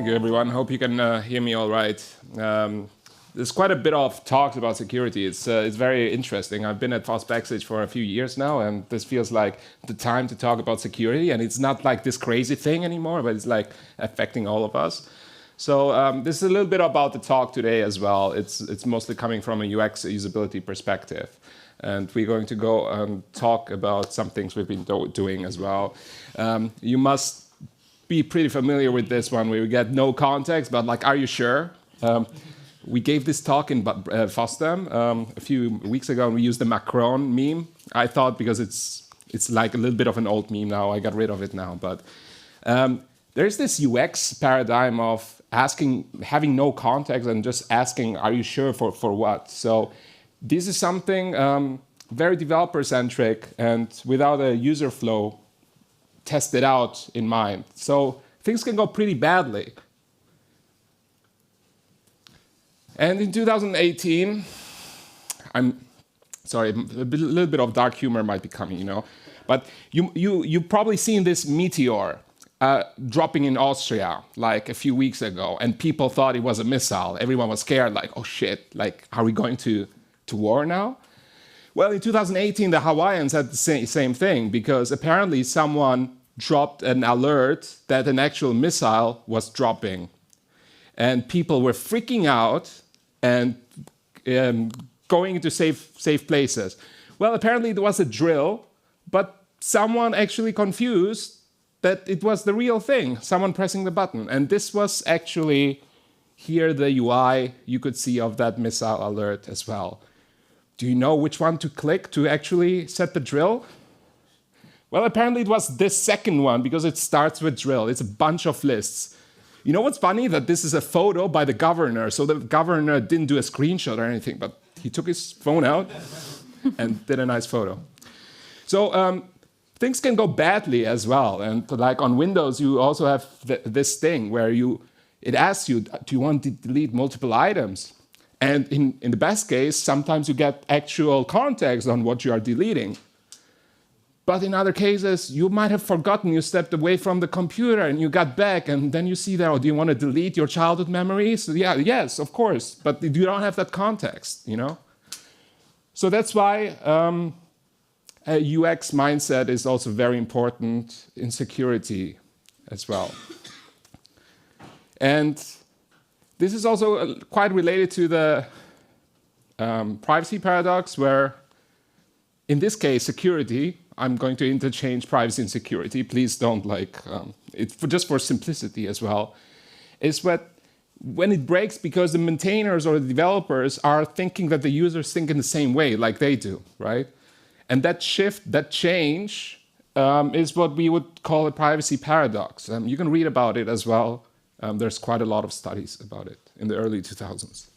Thank you, everyone. Hope you can hear me all right. There's quite a bit of talks about security. It's very interesting. I've been at FOSS Backstage for a few years now, and this feels like the time to talk about security. And it's not like this crazy thing anymore, but it's like affecting all of us. So this is a little bit about the talk today as well. It's mostly coming from a UX usability perspective. And we're going to go and talk about some things we've been doing as well. You must be pretty familiar with this one where we get no context, but like, are you sure? We gave this talk in FOSDEM a few weeks ago, and we used the Macron meme. I thought because it's like a little bit of an old meme now, I got rid of it now. But there's this UX paradigm of having no context and just asking, are you sure for what? So this is something very developer-centric and without a user flow tested out in mind. So things can go pretty badly. And in 2018, I'm sorry, a little bit of dark humor might be coming, you know, but you've probably seen this meteor dropping in Austria like a few weeks ago, and people thought it was a missile. Everyone was scared, like, oh shit, like, are we going to war now? Well, in 2018, the Hawaiians had the same thing, because apparently someone dropped an alert that an actual missile was dropping. And people were freaking out and going into safe places. Well, apparently there was a drill, but someone actually confused that it was the real thing, someone pressing the button. And this was actually here the UI you could see of that missile alert as well. Do you know which one to click to actually set the drill? Well, apparently it was this second one, because it starts with drill. It's a bunch of lists. You know what's funny? That this is a photo by the governor. So the governor didn't do a screenshot or anything, but he took his phone out and did a nice photo. So things can go badly as well. And like on Windows, you also have this thing where it asks you, do you want to delete multiple items? And in the best case, sometimes you get actual context on what you are deleting. But in other cases, you might have forgotten, you stepped away from the computer and you got back, and then you see there, oh, do you want to delete your childhood memories? So yeah, yes, of course, but you don't have that context, you know? So that's why a UX mindset is also very important in security as well. And this is also quite related to the privacy paradox, where in this case, security, I'm going to interchange privacy and security. Please don't just for simplicity as well, is when it breaks because the maintainers or the developers are thinking that the users think in the same way like they do, right? And that shift, that change is what we would call a privacy paradox. You can read about it as well. There's quite a lot of studies about it in the early 2000s.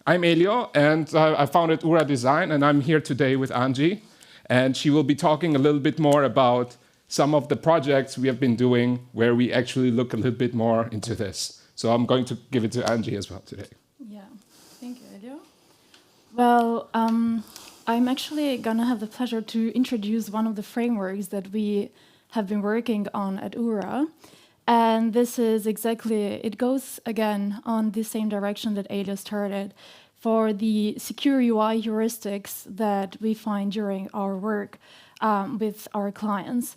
I'm Elio, and I founded Ura Design, and I'm here today with Angie. And she will be talking a little bit more about some of the projects we have been doing where we actually look a little bit more into this. So I'm going to give it to Angie as well today. Yeah, thank you, Elio. Well, I'm actually going to have the pleasure to introduce one of the frameworks that we have been working on at Ura. And this is it goes again on the same direction that Elio started for the secure UI heuristics that we find during our work with our clients.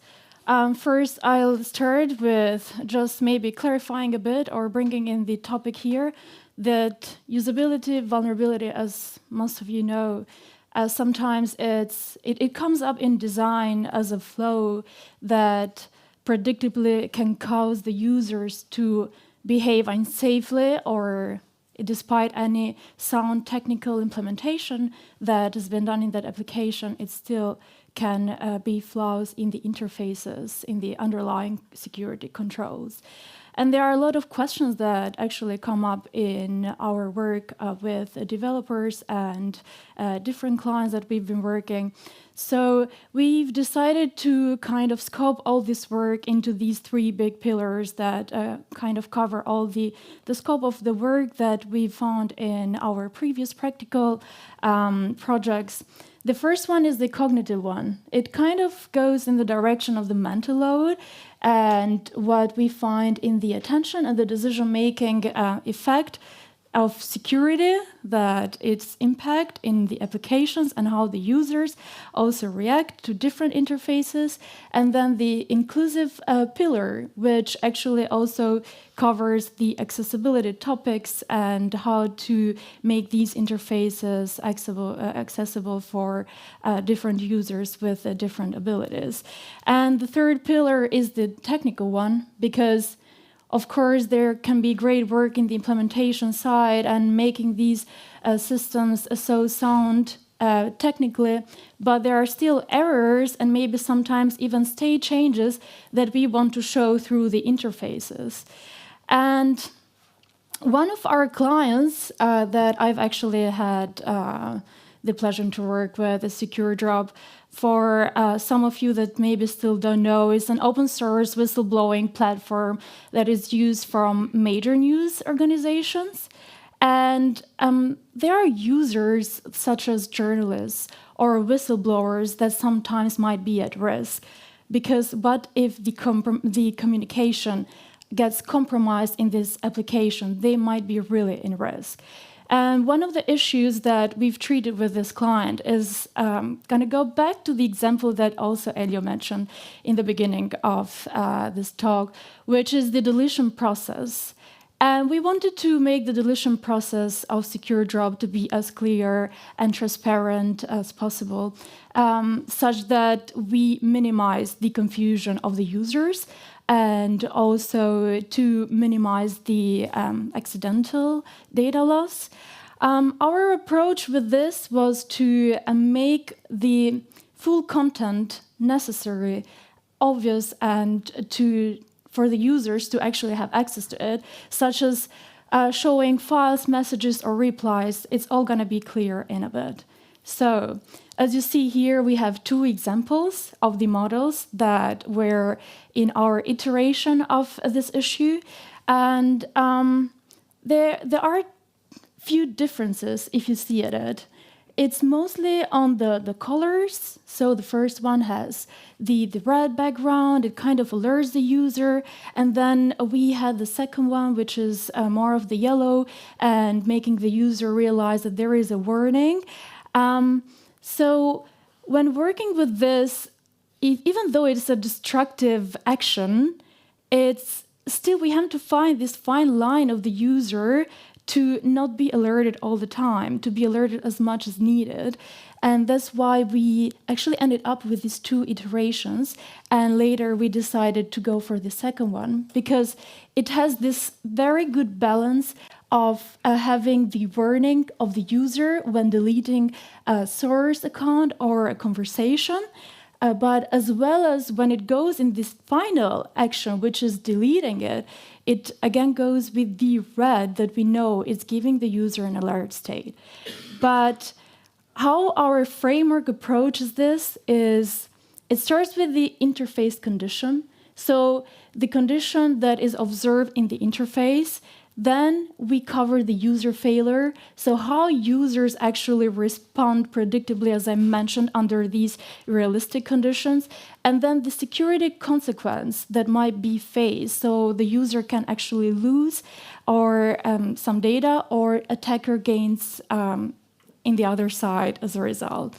First, I'll start with just maybe clarifying a bit or bringing in the topic here that usability vulnerability, as most of you know, sometimes it comes up in design as a flaw that predictably can cause the users to behave unsafely, or despite any sound technical implementation that has been done in that application, it still can be flaws in the interfaces, in the underlying security controls. And there are a lot of questions that actually come up in our work with developers and different clients that we've been working. So we've decided to kind of scope all this work into these three big pillars that kind of cover all the scope of the work that we found in our previous practical projects. The first one is the cognitive one. It kind of goes in the direction of the mental load and what we find in the attention and the decision-making effect of security, that its impact in the applications and how the users also react to different interfaces, and then the inclusive pillar, which actually also covers the accessibility topics and how to make these interfaces accessible for different users with different abilities. And the third pillar is the technical one, because of course, there can be great work in the implementation side and making these systems so sound technically, but there are still errors and maybe sometimes even state changes that we want to show through the interfaces. And one of our clients that I've actually had the pleasure to work with is SecureDrop. For some of you that maybe still don't know, is an open source whistleblowing platform that is used from major news organizations. And there are users such as journalists or whistleblowers that sometimes might be at risk. Because what if the communication gets compromised in this application? They might be really in risk. And one of the issues that we've treated with this client is going to go back to the example that also Elio mentioned in the beginning of this talk, which is the deletion process. And we wanted to make the deletion process of SecureDrop to be as clear and transparent as possible, such that we minimize the confusion of the users and also to minimize the accidental data loss. Our approach with this was to make the full content necessary, obvious, and for the users to actually have access to it, such as showing files, messages, or replies. It's all going to be clear in a bit. So, as you see here, we have two examples of the models that were in our iteration of this issue. And there are few differences if you see it. It's mostly on the colors. So the first one has the red background. It kind of alerts the user. And then we had the second one, which is more of the yellow and making the user realize that there is a warning. So when working with this, even though it's a destructive action, it's still we have to find this fine line of the user to not be alerted all the time, to be alerted as much as needed. And that's why we actually ended up with these two iterations. And later we decided to go for the second one because it has this very good balance of having the warning of the user when deleting a source account or a conversation, but as well as when it goes in this final action, which is deleting it, it again goes with the red that we know is giving the user an alert state. But how our framework approaches this is it starts with the interface condition. So the condition that is observed in the interface. Then we cover the user failure, so how users actually respond predictably, as I mentioned, under these realistic conditions, and then the security consequence that might be faced, so the user can actually lose or some data, or attacker gains in the other side as a result.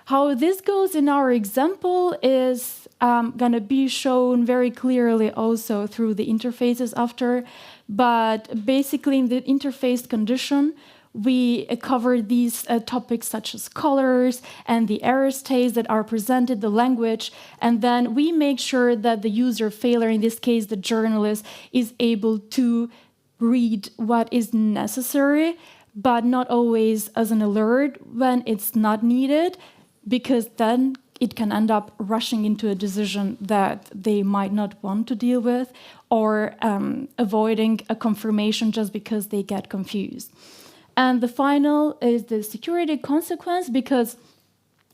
How this goes in our example is going to be shown very clearly also through the interfaces after. But basically, in the interface condition, we cover these topics such as colors and the error states that are presented, the language, and then we make sure that the user failure, in this case the journalist, is able to read what is necessary, but not always as an alert when it's not needed, because then it can end up rushing into a decision that they might not want to deal with, or avoiding a confirmation just because they get confused. And the final is the security consequence, because,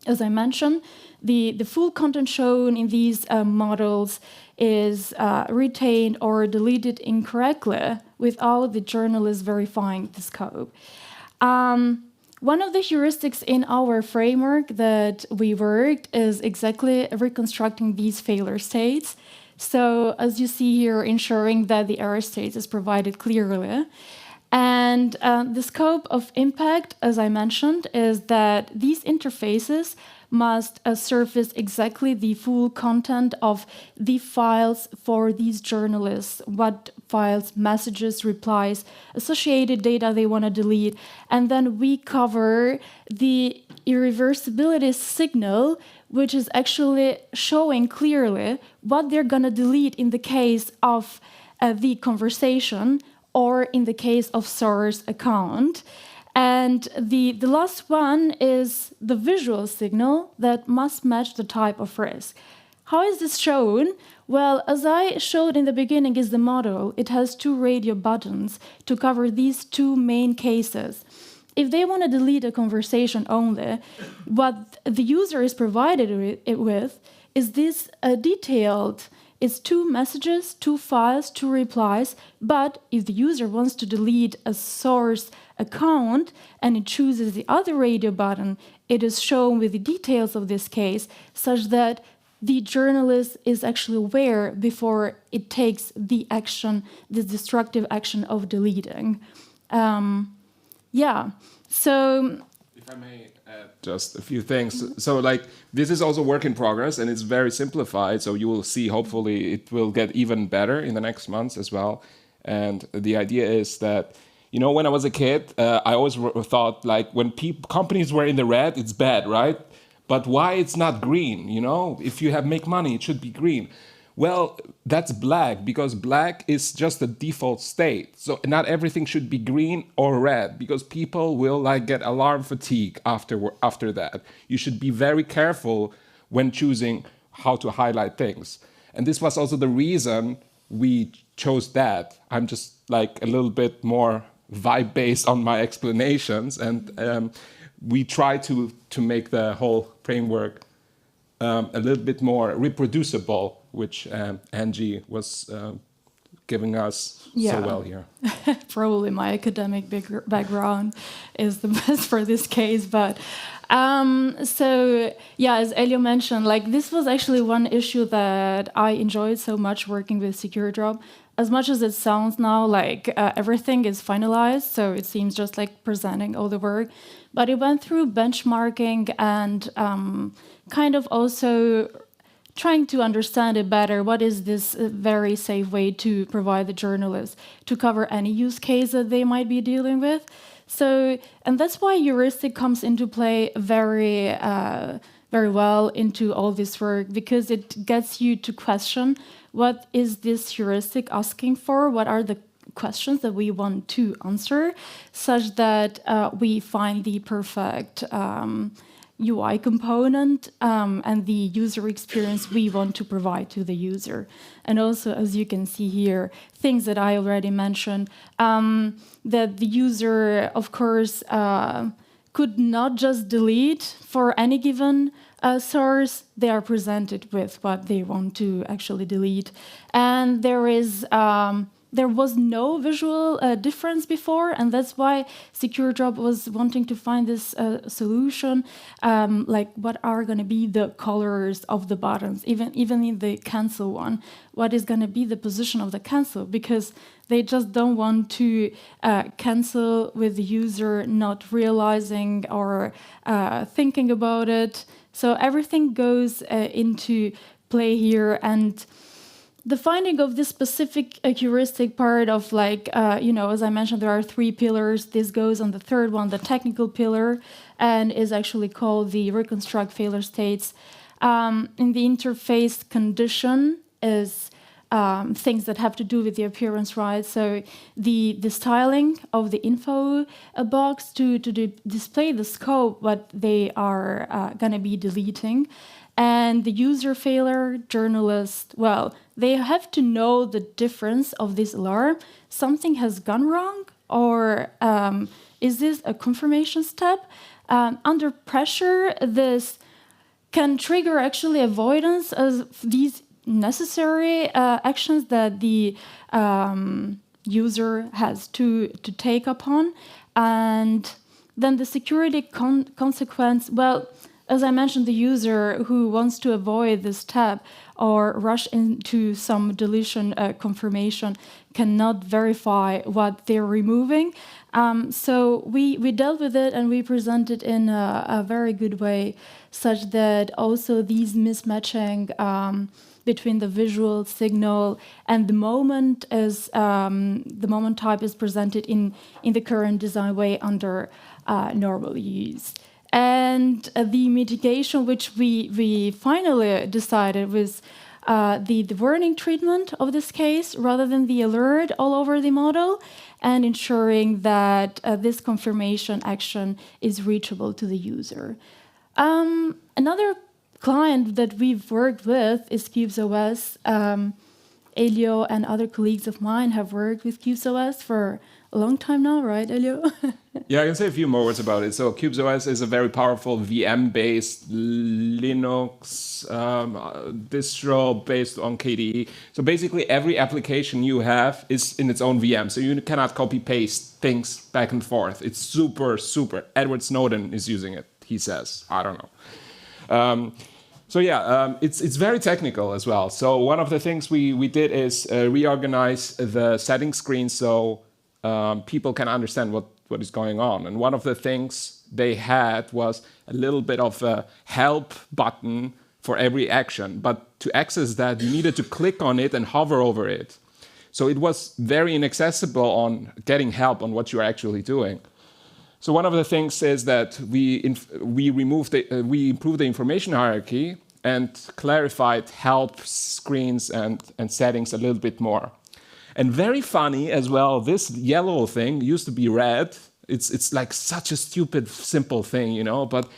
as I mentioned, the full content shown in these models is retained or deleted incorrectly without the journalist verifying the scope. One of the heuristics in our framework that we worked is exactly reconstructing these failure states. So as you see here, ensuring that the error state is provided clearly. And the scope of impact, as I mentioned, is that these interfaces must surface exactly the full content of the files for these journalists, what files, messages, replies, associated data they want to delete. And then we cover the irreversibility signal, which is actually showing clearly what they're going to delete in the case of the conversation or in the case of source account. And the last one is the visual signal that must match the type of risk. How is this shown? Well, as I showed in the beginning is the model. It has 2 radio buttons to cover these 2 main cases. If they want to delete a conversation only, what the user is provided with is this detailed. It's 2 messages, 2 files, 2 replies, but if the user wants to delete a source account and it chooses the other radio button, it is shown with the details of this case such that the journalist is actually aware before it takes the action, the destructive action of deleting. So if I may add just a few things. So like this is also work in progress and it's very simplified. So you will see, hopefully it will get even better in the next months as well. And the idea is that, you know, when I was a kid, I always thought like when companies were in the red, it's bad, right? But why it's not green? You know, if you have make money, it should be green. Well, that's black because black is just the default state. So not everything should be green or red because people will like get alarm fatigue after that. You should be very careful when choosing how to highlight things. And this was also the reason we chose that. I'm just like a little bit more vibe based on my explanations, and we try to make the whole framework a little bit more reproducible, which Angie was giving us so well here. Probably my academic background is the best for this case, but so yeah, as Elio mentioned, like this was actually one issue that I enjoyed so much working with SecureDrop. As much as it sounds now like everything is finalized, so it seems just like presenting all the work, but it went through benchmarking and kind of also trying to understand it better. What is this very safe way to provide the journalists to cover any use case that they might be dealing with? So, and that's why heuristic comes into play very well into all this work, because it gets you to question what is this heuristic asking for? What are the questions that we want to answer, such that we find the perfect UI component and the user experience we want to provide to the user. And also, as you can see here, things that I already mentioned, that the user, of course, could not just delete for any given source. They are presented with what they want to actually delete. And there was no visual difference before, and that's why SecureDrop was wanting to find this solution, like what are going to be the colors of the buttons, even in the cancel one, what is going to be the position of the cancel, because they just don't want to cancel with the user not realizing or thinking about it. So everything goes into play here, and the finding of this specific heuristic part of like, as I mentioned, there are 3 pillars. This goes on the 3rd one, the technical pillar, and is actually called the reconstruct failure states. In the interface condition is things that have to do with the appearance, right? So the styling of the info box to display the scope, what they are going to be deleting. And the user failure journalist, well, they have to know the difference of this alarm. Something has gone wrong, or is this a confirmation step? Under pressure, this can trigger actually avoidance of these necessary actions that the user has to take upon. And then the security consequence, well, as I mentioned, the user who wants to avoid this step or rush into some deletion confirmation cannot verify what they're removing. So we dealt with it and we presented in a very good way, such that also these mismatching between the visual signal and the moment as the moment type is presented in the current design way under normal use. And the mitigation which we finally decided was the warning treatment of this case rather than the alert all over the model, and ensuring that this confirmation action is reachable to the user. Another client that we've worked with is Qubes OS. Elio and other colleagues of mine have worked with Qubes OS for a long time now, right, Elio? Yeah, I can say a few more words about it. So Qubes OS is a very powerful VM-based Linux distro based on KDE. So basically every application you have is in its own VM. So you cannot copy-paste things back and forth. It's super, super. Edward Snowden is using it, he says. I don't know. It's very technical as well. So one of the things we did is reorganize the settings screen so people can understand what is going on. And one of the things they had was a little bit of a help button for every action. But to access that, you needed to click on it and hover over it. So it was very inaccessible on getting help on what you're actually doing. So one of the things is that we improved the information hierarchy and clarified help screens and settings a little bit more. And very funny as well, this yellow thing used to be red. It's like such a stupid, simple thing, you know, but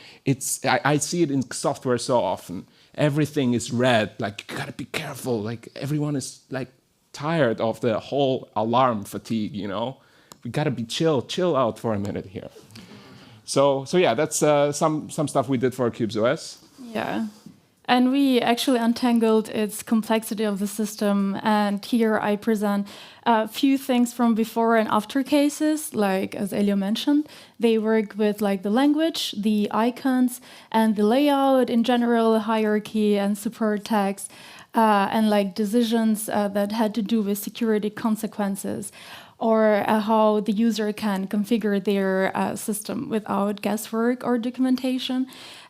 I see it in software so often. Everything is red, like you gotta be careful, like everyone is like tired of the whole alarm fatigue, you know. We gotta be chill out for a minute here. So yeah, that's some stuff we did for Qubes OS. Yeah. And we actually untangled its complexity of the system. And here I present a few things from before and after cases, like as Elio mentioned. They work with like the language, the icons, and the layout in general, hierarchy and support text, and like decisions that had to do with security consequences, or how the user can configure their system without guesswork or documentation.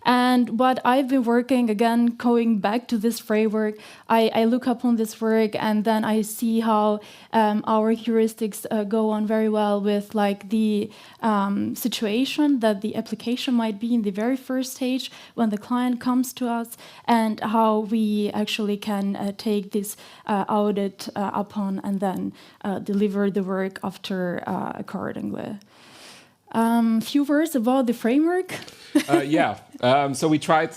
And what I've been working, again, going back to this framework, I look upon this work and then I see how our heuristics go on very well with like the situation that the application might be in the very first stage when the client comes to us, and how we actually can take this audit upon and then deliver the work after accordingly. Few words about the framework. So we tried.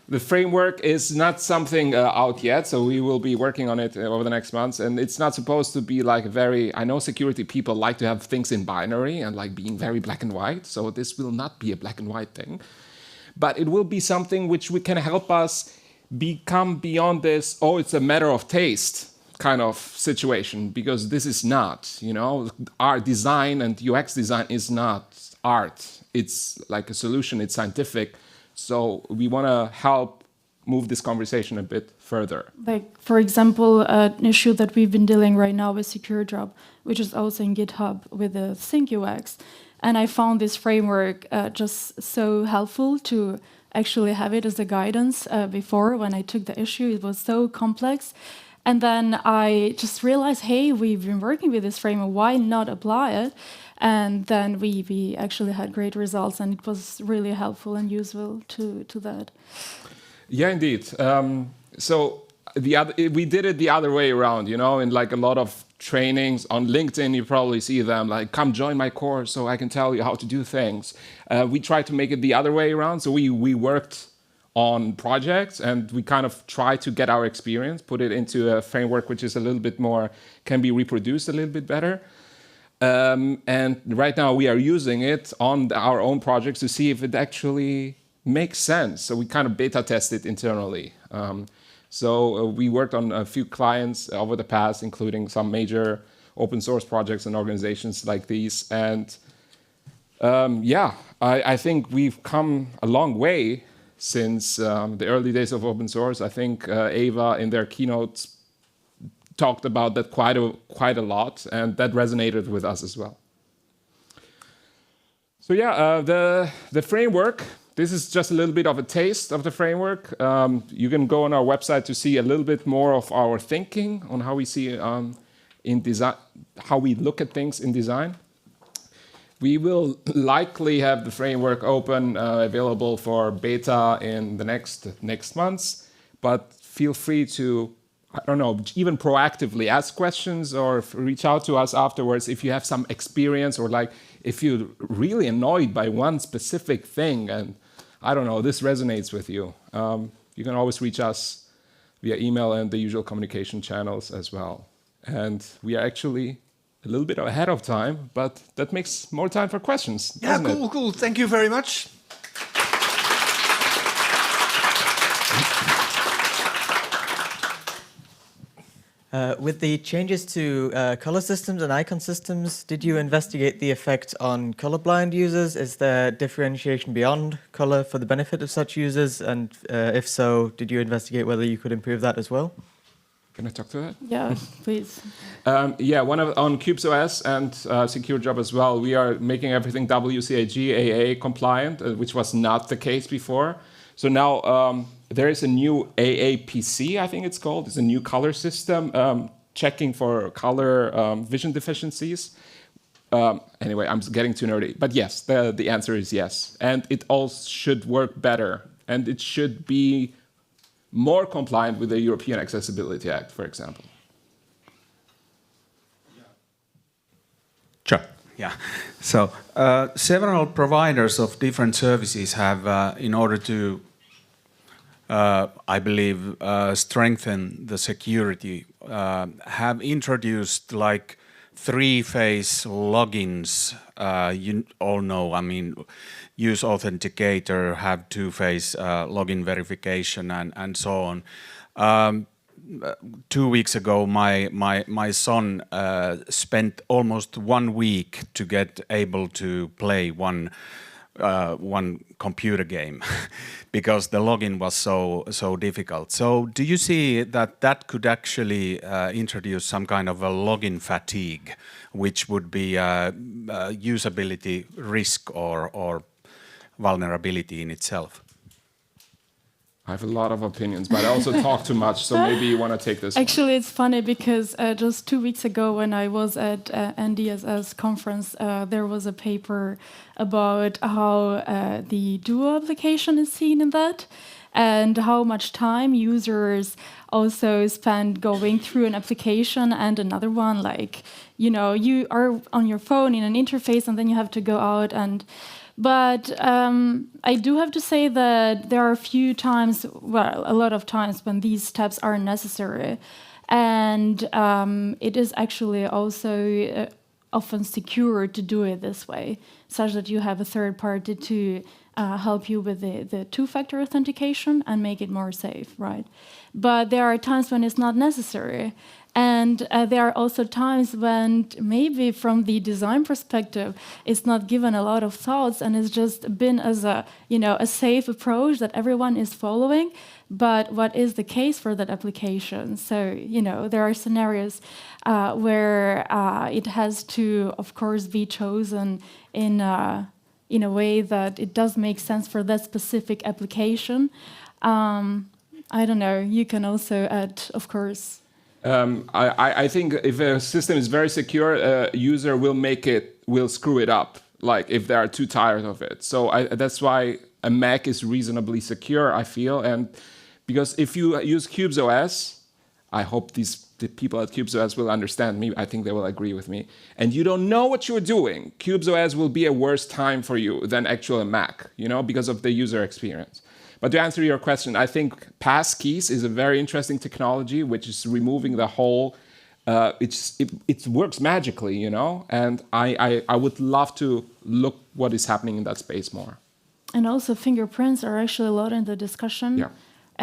The framework is not something out yet, so we will be working on it over the next months. And it's not supposed to be like I know security people like to have things in binary and like being very black and white. So this will not be a black and white thing, but it will be something which we can help us become beyond this. Oh, it's a matter of taste kind of situation, because this is not, you know, art design and UX design is not art. It's like a solution, it's scientific. So we want to help move this conversation a bit further. Like, for example, an issue that we've been dealing right now with SecureDrop, which is also in GitHub with the Think UX. And I found this framework just so helpful to actually have it as a guidance before when I took the issue. It was so complex. And then I just realized, hey, we've been working with this framework, why not apply it? And then we actually had great results, and it was really helpful and useful to that. Yeah, indeed. So we did it the other way around, you know, in like a lot of trainings on LinkedIn, you probably see them like, come join my course so I can tell you how to do things. We tried to make it the other way around. So we worked on projects and we kind of try to get our experience, put it into a framework which is a little bit more, can be reproduced a little bit better. And right now we are using it on our own projects to see if it actually makes sense. So we kind of beta test it internally. So we worked on a few clients over the past, including some major open source projects and organizations like these. And I think we've come a long way since the early days of open source. I think Ava in their keynotes talked about that quite a lot, and that resonated with us as well. So yeah, the framework, this is just a little bit of a taste of the framework. You can go on our website to see a little bit more of our thinking on how we see in design, how we look at things in design. We will likely have the framework open, available for beta in the next months, but feel free to, I don't know, even proactively ask questions or reach out to us afterwards if you have some experience, or like if you're really annoyed by one specific thing and I don't know, this resonates with you. You can always reach us via email and the usual communication channels as well. And we are actually a little bit ahead of time, but that makes more time for questions. Yeah, cool. Thank you very much. With the changes to color systems and icon systems, did you investigate the effect on colorblind users? Is there differentiation beyond color for the benefit of such users? And if so, did you investigate whether you could improve that as well? Can I talk to that? Yeah, please. On Qubes OS and SecureDrop as well, we are making everything WCAG AA compliant, which was not the case before. So now there is a new AAPC, I think it's called. It's a new color system checking for color vision deficiencies. Anyway, I'm getting too nerdy. But yes, the answer is yes. And it all should work better. And it should be more compliant with the European Accessibility Act, for example. Sure. Yeah. So several providers of different services have, in order to, I believe, strengthen the security, have introduced like three-phase logins. You all know, I mean, use authenticator, have two-phase login verification, and so on. 2 weeks ago, my son spent almost 1 week to get able to play one computer game because the login was so difficult. So do you see that could actually introduce some kind of a login fatigue, which would be a usability risk or vulnerability in itself? I have a lot of opinions, but I also talk too much, so maybe you want to take this Actually, one. it's funny because just 2 weeks ago when I was at NDSS conference, there was a paper about how the Duo application is seen in that, and how much time users also spend going through an application and another one. Like, you know, you are on your phone in an interface and then you have to go out and... But I do have to say that there are a few times, well, a lot of times when these steps are necessary. And it is actually also often secure to do it this way, such that you have a third party to help you with the two-factor authentication and make it more safe, right? But there are times when it's not necessary. And there are also times when maybe from the design perspective, it's not given a lot of thoughts and it's just been as a safe approach that everyone is following. But what is the case for that application? So, there are scenarios where it has to, of course, be chosen in a way that it does make sense for that specific application. I don't know. You can also add, of course. I think if a system is very secure, a user will screw it up, like if they are too tired of it. So that's why a Mac is reasonably secure, I feel. And because if you use Qubes OS, I hope the people at Qubes OS will understand me. I think they will agree with me. And you don't know what you're doing, Qubes OS will be a worse time for you than actual Mac, because of the user experience. But to answer your question, I think passkeys is a very interesting technology, which is removing the whole. It works magically, And I would love to look what is happening in that space more. And also, fingerprints are actually a lot in the discussion. Yeah.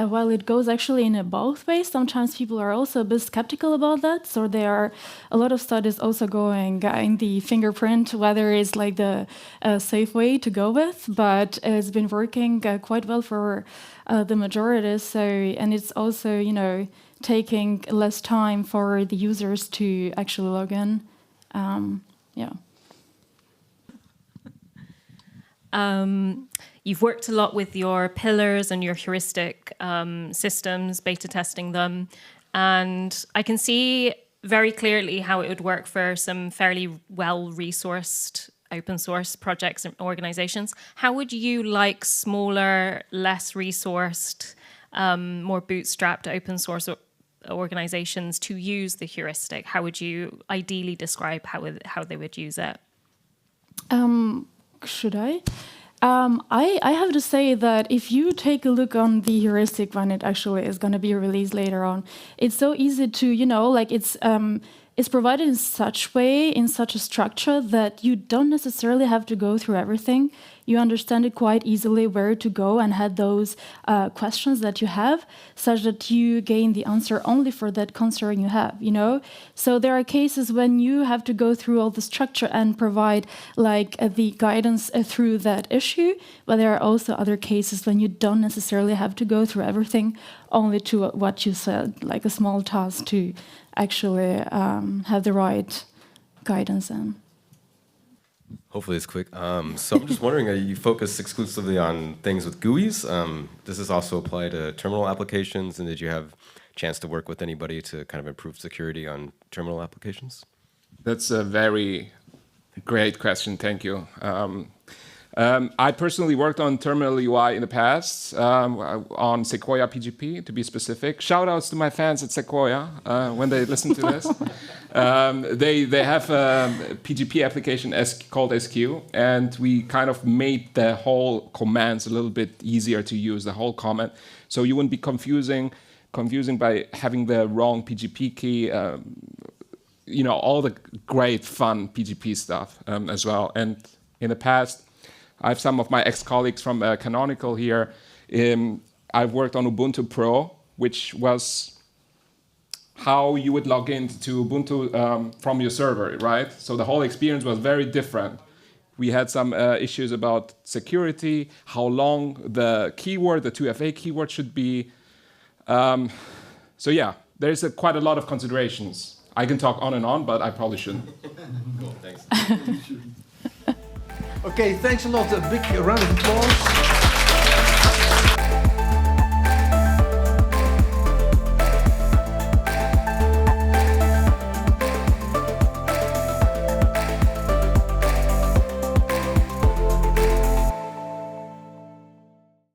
while it goes actually in both ways, sometimes people are also a bit skeptical about that. So there are a lot of studies also going in the fingerprint, whether it's like the safe way to go with, but it's been working quite well for the majority. So, and it's also, you know, taking less time for the users to actually log in. Yeah. You've worked a lot with your pillars and your heuristic systems, beta testing them, and I can see very clearly how it would work for some fairly well-resourced open source projects and organizations. How would you like smaller, less resourced, more bootstrapped open source organizations to use the heuristic? How would you ideally describe how they would use it? Should I? I have to say that if you take a look on the heuristic when it actually is going to be released later on, it's so easy to, you know, like it's provided in such way, in such a structure that you don't necessarily have to go through everything. You understand it quite easily where to go and had those questions that you have, such that you gain the answer only for that concern you have, you know? So there are cases when you have to go through all the structure and provide like the guidance through that issue, but there are also other cases when you don't necessarily have to go through everything, only to what you said, like a small task to actually have the right guidance in. Hopefully it's quick. So I'm just wondering, you focus exclusively on things with GUIs. Does this also apply to terminal applications? And did you have a chance to work with anybody to kind of improve security on terminal applications? That's a very great question. Thank you. I personally worked on terminal UI in the past, on Sequoia PGP, to be specific. Shout outs to my fans at Sequoia when they listen to this. They have a PGP application called SQ, and we kind of made the whole commands a little bit easier to use, the whole comment, so you wouldn't be confusing by having the wrong PGP key, you know, all the great fun PGP stuff as well. And in the past, I have some of my ex-colleagues from Canonical here. I've worked on Ubuntu Pro, which was how you would log into Ubuntu from your server, right? So the whole experience was very different. We had some issues about security, how long the keyword, the 2FA keyword should be. So yeah, there's quite a lot of considerations. I can talk on and on, but I probably shouldn't. Cool, thanks. Okay, thanks a lot. A big round of applause.